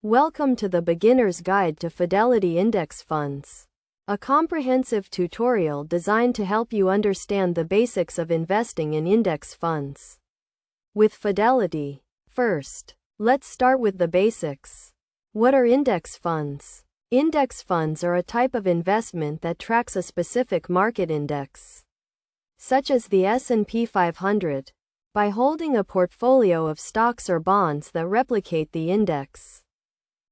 Welcome to the Beginner's Guide to Fidelity Index Funds, a comprehensive tutorial designed to help you understand the basics of investing in index funds. With Fidelity, first, let's start with the basics. What are index funds? Index funds are a type of investment that tracks a specific market index, such as the S&P 500, by holding a portfolio of stocks or bonds that replicate the index.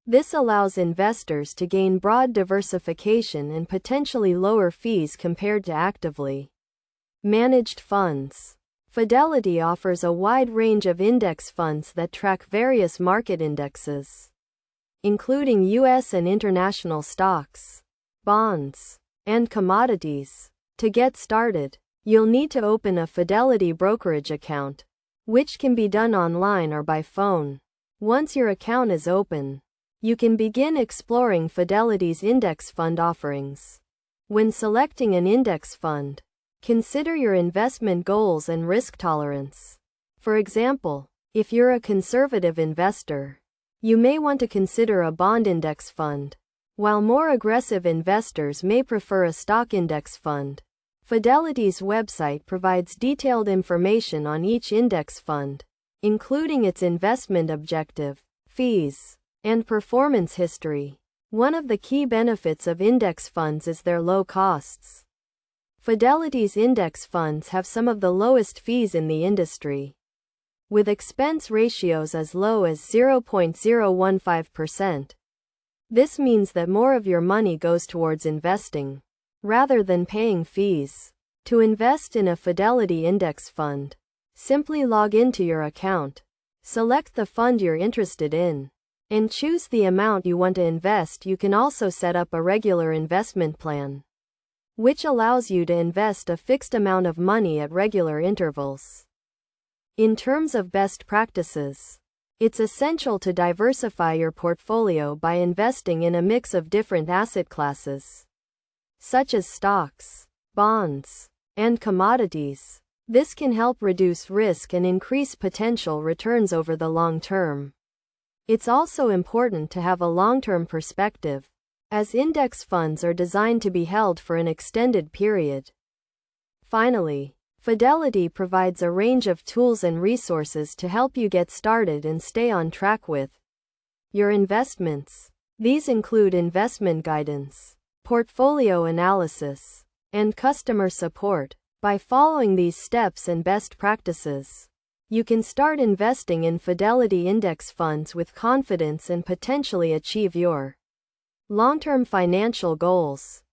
This allows investors to gain broad diversification and potentially lower fees compared to actively managed funds. Fidelity offers a wide range of index funds that track various market indexes, including U.S. and international stocks, bonds, and commodities. To get started, you'll need to open a Fidelity brokerage account, which can be done online or by phone. Once your account is open, you can begin exploring Fidelity's index fund offerings. When selecting an index fund, consider your investment goals and risk tolerance. For example, if you're a conservative investor, you may want to consider a bond index fund, while more aggressive investors may prefer a stock index fund. Fidelity's website provides detailed information on each index fund, including its investment objective, fees, and performance history. One of the key benefits of index funds is their low costs. Fidelity's index funds have some of the lowest fees in the industry, with expense ratios as low as 0.015%. This means that more of your money goes towards investing, rather than paying fees. To invest in a Fidelity index fund, simply log into your account, select the fund you're interested in, and choose the amount you want to invest. You can also set up a regular investment plan, which allows you to invest a fixed amount of money at regular intervals. In terms of best practices, it's essential to diversify your portfolio by investing in a mix of different asset classes, such as stocks, bonds, and commodities. This can help reduce risk and increase potential returns over the long term. It's also important to have a long-term perspective, as index funds are designed to be held for an extended period. Finally, Fidelity provides a range of tools and resources to help you get started and stay on track with your investments. These include investment guidance, portfolio analysis, and customer support. By following these steps and best practices, you can start investing in Fidelity index funds with confidence and potentially achieve your long-term financial goals.